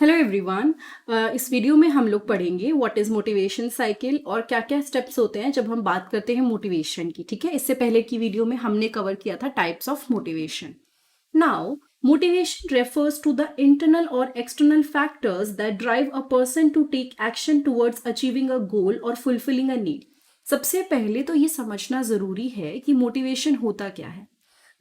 Hello everyone. इस video में हम लोग पढ़ेंगे व्हाट इज मोटिवेशन साइकिल और क्या क्या स्टेप्स होते हैं जब हम बात करते हैं मोटिवेशन की। ठीक है, इससे पहले की वीडियो में हमने कवर किया था types of motivation. Now motivation refers to the internal और external factors that drive a person to take action towards achieving a goal और फुलफिलिंग अ नीड। सबसे पहले तो ये समझना जरूरी है कि मोटिवेशन होता क्या है।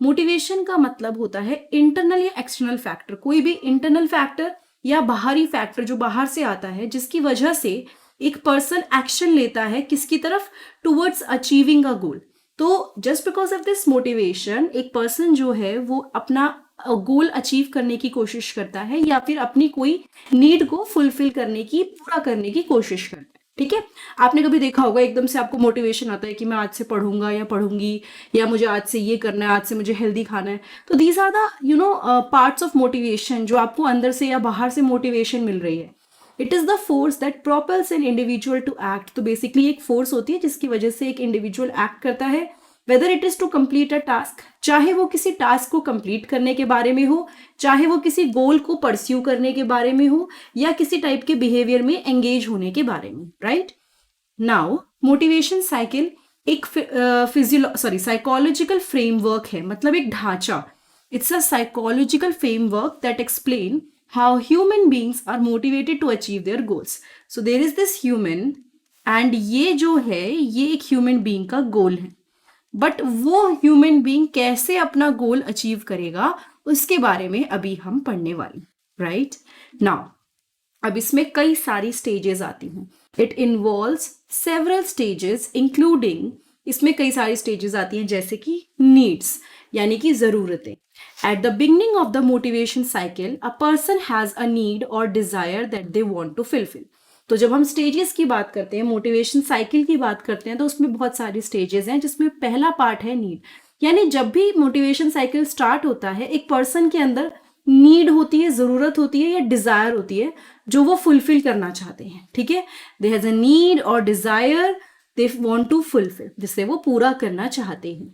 मोटिवेशन का मतलब होता है इंटरनल या एक्सटर्नल फैक्टर, कोई भी इंटरनल फैक्टर या बाहरी फैक्टर जो बाहर से आता है, जिसकी वजह से एक पर्सन एक्शन लेता है किसकी तरफ, टुवर्ड्स अचीविंग अ गोल। तो just because of this motivation एक पर्सन जो है वो अपना गोल अचीव करने की कोशिश करता है या फिर अपनी कोई नीड को फुलफिल करने की, पूरा करने की कोशिश करता है। ठीक है, आपने कभी देखा होगा एकदम से आपको मोटिवेशन आता है कि मैं आज से पढ़ूंगा या पढ़ूंगी, या मुझे आज से ये करना है, आज से मुझे हेल्दी खाना है। तो these are the parts of motivation जो आपको अंदर से या बाहर से मोटिवेशन मिल रही है। It is the force that propels an individual to act. तो बेसिकली एक फोर्स होती है जिसकी वजह से एक इंडिविजुअल एक्ट करता है, whether it is to complete a task, चाहे वो किसी टास्क को कंप्लीट करने के बारे में हो, चाहे वो किसी गोल को परस्यू करने के बारे में हो, या किसी टाइप के बिहेवियर में एंगेज होने के बारे में। राइट नाउ मोटिवेशन साइकिल एक साइकोलॉजिकल फ्रेमवर्क है, मतलब एक ढांचा। It's a psychological framework that explain how human beings are motivated to achieve their goals. So there is this human, and ये जो है ये एक ह्यूमन बींग का गोल है, बट वो ह्यूमन बीइंग कैसे अपना गोल अचीव करेगा उसके बारे में अभी हम पढ़ने वाले। राइट नाउ अब इसमें कई सारी स्टेजेस आती हैं। It involves several stages including, इसमें कई सारी स्टेजेस आती हैं जैसे कि नीड्स यानी कि जरूरतें। At the beginning of the motivation cycle a person has a need और desire that they want to fulfil. तो जब हम स्टेजेस की बात करते हैं, मोटिवेशन साइकिल की बात करते हैं, तो उसमें बहुत सारी स्टेजेस हैं जिसमें पहला पार्ट है नीड। यानी जब भी मोटिवेशन साइकिल स्टार्ट होता है एक पर्सन के अंदर नीड होती है, जरूरत होती है या डिजायर होती है जो वो फुलफिल करना चाहते हैं। ठीक है, दे हैज अ नीड और desire they want to fulfil, जिसे वो पूरा करना चाहते हैं।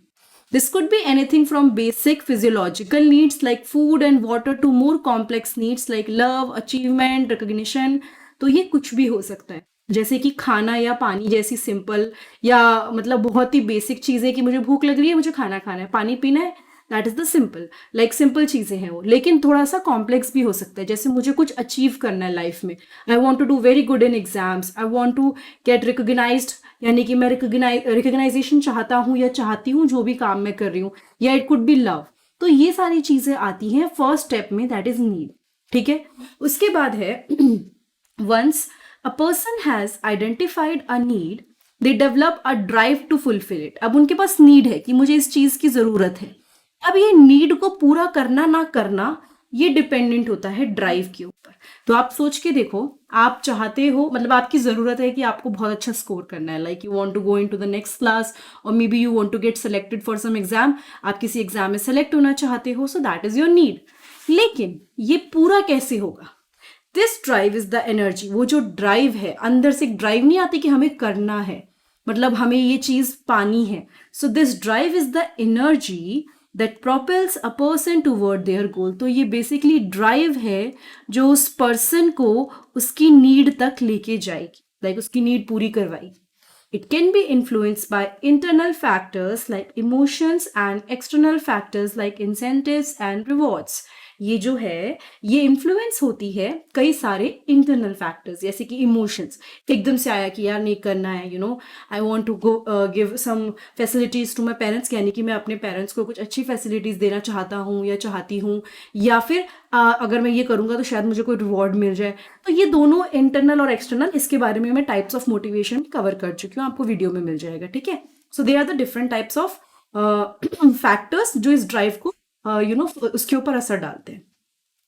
This could be anything from basic physiological needs like food and water to more complex needs like love, achievement, recognition। तो ये कुछ भी हो सकता है, जैसे कि खाना या पानी जैसी सिंपल, या मतलब बहुत ही बेसिक चीजें कि मुझे भूख लग रही है, मुझे खाना खाना है, पानी पीना है, that is the simple, like simple चीजें हैं वो। लेकिन थोड़ा सा कॉम्प्लेक्स भी हो सकता है, जैसे मुझे कुछ अचीव करना है लाइफ में, I want to do very good in exams, I want to get recognised, यानी कि मैं रिकोगनाइजेशन चाहता हूँ या चाहती हूँ जो भी काम मैं कर रही हूँ, या इट कुड बी लव। तो ये सारी चीजें आती हैं फर्स्ट स्टेप में, दैट इज नीड। ठीक है, उसके बाद है once a person has identified a need they develop a drive to fulfil it. अब उनके पास नीड है कि मुझे इस चीज की जरूरत है। अब ये नीड को पूरा करना ना करना ये डिपेंडेंट होता है ड्राइव के ऊपर। तो आप सोच के देखो, आप चाहते हो, मतलब आपकी जरूरत है कि आपको बहुत अच्छा स्कोर करना है, like you want to go into the next class और maybe you want to get selected for some exam, आप किसी एग्जाम में सेलेक्ट होना चाहते हो, so that is your need. लेकिन ये पूरा कैसे होगा? This drive is the energy. वो जो ड्राइव है, अंदर से एक ड्राइव नहीं आती कि हमें करना है, मतलब हमें ये चीज पानी है। So this drive is the energy that propels a person toward there गोल। तो ये बेसिकली ड्राइव है जो उस पर्सन को उसकी नीड तक लेके जाएगी, लाइक उसकी नीड पूरी करवाएगी। It can be influenced by internal factors like emotions and external factors like incentives and rewards। ये जो है ये इन्फ्लुएंस होती है कई सारे इंटरनल फैक्टर्स, जैसे कि इमोशंस, एकदम से आया कि यार नहीं करना है, I want to go give some facilities to my parents, यानी कि मैं अपने पेरेंट्स को कुछ अच्छी फैसिलिटीज देना चाहता हूँ या चाहती हूँ, या फिर अगर मैं ये करूँगा तो शायद मुझे कोई रिवॉर्ड मिल जाए। तो ये दोनों इंटरनल और एक्सटर्नल, इसके बारे में मैं टाइप्स ऑफ मोटिवेशन कवर कर चुकी हूँ, आपको वीडियो में मिल जाएगा। ठीक है, so they are the different types of factors जो इस ड्राइव को उसके ऊपर असर डालते हैं।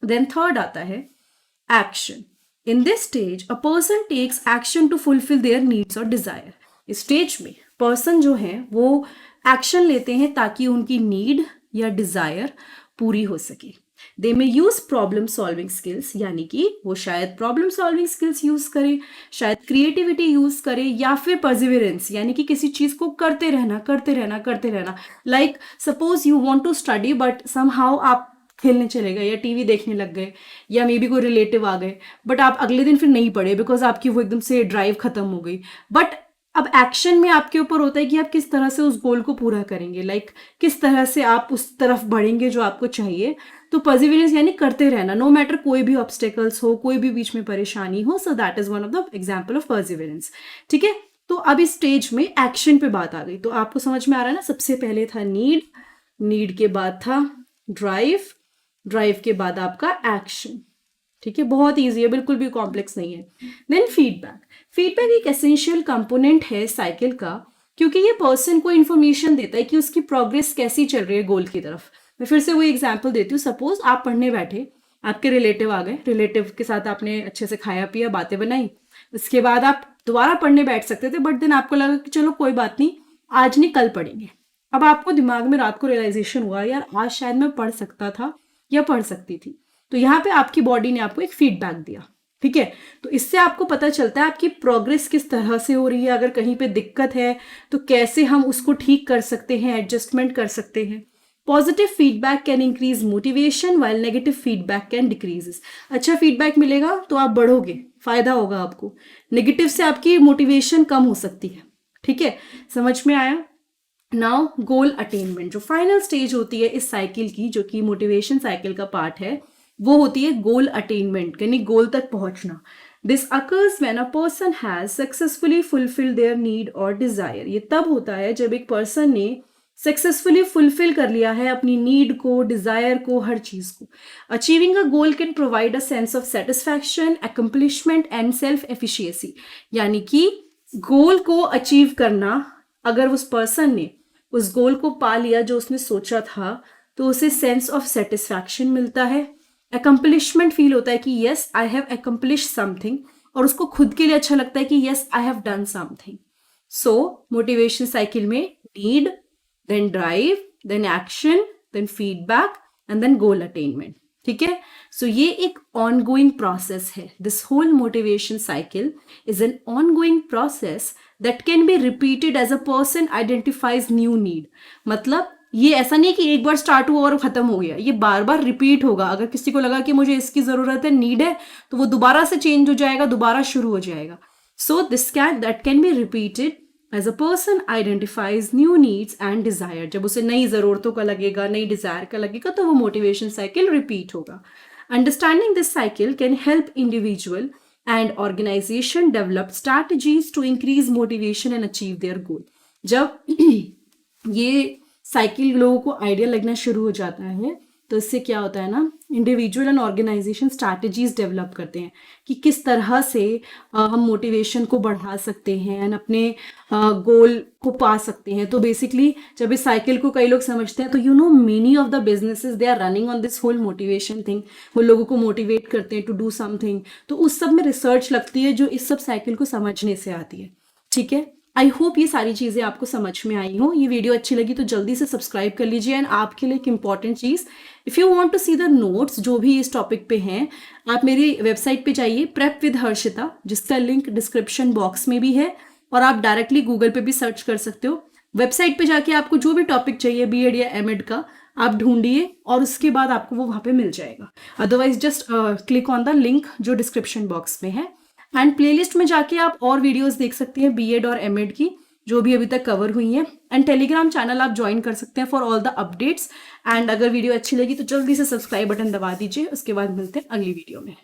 देन थर्ड आता है action. In this stage a person takes action to fulfil their needs और डिजायर। इस स्टेज में पर्सन जो है वो एक्शन लेते हैं ताकि उनकी नीड या डिजायर पूरी हो सके। दे में यूज प्रॉब्लम सॉल्विंग स्किल्स, यानी कि वो शायद प्रॉब्लम सॉल्विंग स्किल्स यूज करे, शायद क्रिएटिविटी यूज करे, या फिर परसिवरेंस, यानी कि किसी चीज को करते रहना करते रहना करते रहना। Like suppose you want to study but somehow आप खेलने चले गए या टीवी देखने लग गए या मे बी कोई रिलेटिव आ गए, बट आप अगले दिन फिर नहीं पढ़े बिकॉज आपकी वो एकदम से ड्राइव खत्म हो गई। बट अब एक्शन में आपके ऊपर होता है कि आप किस तरह से उस गोल को पूरा करेंगे, लाइक किस तरह से आप उस तरफ बढ़ेंगे जो आपको चाहिए। तो परसिवियरेंस यानी करते रहना, नो मैटर कोई भी ऑब्स्टेकल्स हो, कोई भी बीच में परेशानी हो। So that is one of the example of Perseverance. ठीक है, तो अब इस स्टेज में एक्शन पे बात आ गई। तो आपको समझ में आ रहा है ना, सबसे पहले था नीड, नीड के बाद था ड्राइव, ड्राइव के बाद आपका एक्शन। ठीक है, बहुत ईजी है, बिल्कुल भी कॉम्प्लेक्स नहीं है। देन फीडबैक, फीडबैक एक एसेंशियल कंपोनेंट है साइकिल का, क्योंकि ये पर्सन को इन्फॉर्मेशन देता है कि उसकी प्रोग्रेस कैसी चल रही है गोल की तरफ। मैं फिर से वही एग्जांपल देती हूँ। सपोज आप पढ़ने बैठे, आपके रिलेटिव आ गए, रिलेटिव के साथ आपने अच्छे से खाया पिया, बातें बनाई, उसके बाद आप दोबारा पढ़ने बैठ सकते थे, बट देन आपको लगा कि चलो कोई बात नहीं, आज नहीं कल पढ़ेंगे। अब आपको दिमाग में रात को रियलाइजेशन हुआ, यार आज शायद मैं पढ़ सकता था या पढ़ सकती थी। तो यहाँ पे आपकी बॉडी ने आपको एक फीडबैक दिया। ठीक है, तो इससे आपको पता चलता है आपकी प्रोग्रेस किस तरह से हो रही है। अगर कहीं पे दिक्कत है तो कैसे हम उसको ठीक कर सकते हैं, एडजस्टमेंट कर सकते हैं। Positive feedback can increase motivation while negative feedback can decreases. अच्छा फीडबैक मिलेगा तो आप बढ़ोगे, फायदा होगा आपको। नेगेटिव से आपकी मोटिवेशन कम हो सकती है। ठीक है, समझ में आया। नाउ गोल अटेनमेंट, जो फाइनल स्टेज होती है इस साइकिल की, जो कि मोटिवेशन साइकिल का पार्ट है, वो होती है गोल अटेनमेंट, यानी गोल तक पहुंचना। This occurs when a person has successfully fulfil their need और डिजायर। ये तब होता है जब एक पर्सन ने सक्सेसफुली फुलफिल कर लिया है अपनी नीड को, डिजायर को, हर चीज को। Achieving a goal can provide a sense of satisfaction, accomplishment and self efficiency. यानी कि गोल को अचीव करना, अगर उस पर्सन ने उस गोल को पा लिया जो उसने सोचा था, तो उसे सेंस ऑफ सेटिस्फैक्शन मिलता है, अकम्पलिशमेंट फील होता है कि yes I have accomplish something, और उसको खुद के लिए अच्छा लगता है कि yes I have done something. So motivation cycle में need, then drive, then action, then feedback and then goal attainment. ठीक है, सो ये एक ऑनगोइंग प्रोसेस है। This whole motivation cycle is an ongoing process that can be repeated as a person identifies new need. मतलब ये ऐसा नहीं कि एक बार स्टार्ट हुआ और खत्म हो गया, ये बार बार रिपीट होगा। अगर किसी को लगा कि मुझे इसकी जरूरत है, नीड है, तो वो दोबारा से चेंज हो जाएगा, दोबारा शुरू हो जाएगा। So this that can be repeated as a person identifies new needs and desire. जब उसे नई जरूरतों का लगेगा, नई डिजायर का लगेगा, तो वो मोटिवेशन साइकिल रिपीट होगा। Understanding this cycle can help individual and organization develop strategies to increase motivation and achieve their goal। जब ये साइकिल लोगों को आइडिया लगना शुरू हो जाता है, तो इससे क्या होता है ना, individual and organisation strategies develop करते हैं कि किस तरह से हम मोटिवेशन को बढ़ा सकते हैं एंड अपने गोल को पा सकते हैं। तो बेसिकली जब इस साइकिल को कई लोग समझते हैं, तो you know many of the businesses they are running on this whole motivation thing. वो लोगों को मोटिवेट करते हैं टू डू समथिंग। तो उस सब में रिसर्च लगती है जो इस सब साइकिल को समझने से आती है। ठीक है, आई होप ये सारी चीज़ें आपको समझ में आई हो। ये वीडियो अच्छी लगी तो जल्दी से सब्सक्राइब कर लीजिए। एंड आपके लिए एक इंपॉर्टेंट चीज़, if you want to see the notes जो भी इस टॉपिक पे हैं, आप मेरी वेबसाइट पे जाइए, प्रेप विद हर्षिता, जिसका लिंक डिस्क्रिप्शन बॉक्स में भी है, और आप डायरेक्टली गूगल पे भी सर्च कर सकते हो। वेबसाइट पे जाके आपको जो भी टॉपिक चाहिए बीएड या एमएड का, आप ढूंढिए और उसके बाद आपको वो वहाँ पे मिल जाएगा। Otherwise just click on the link जो डिस्क्रिप्शन बॉक्स में है। एंड प्लेलिस्ट में जाके आप और वीडियोस देख सकते हैं बीएड और एमएड की, जो भी अभी तक कवर हुई हैं। एंड टेलीग्राम चैनल आप ज्वाइन कर सकते हैं for all the updates. And अगर वीडियो अच्छी लगी तो जल्दी से सब्सक्राइब बटन दबा दीजिए। उसके बाद मिलते हैं अगली वीडियो में।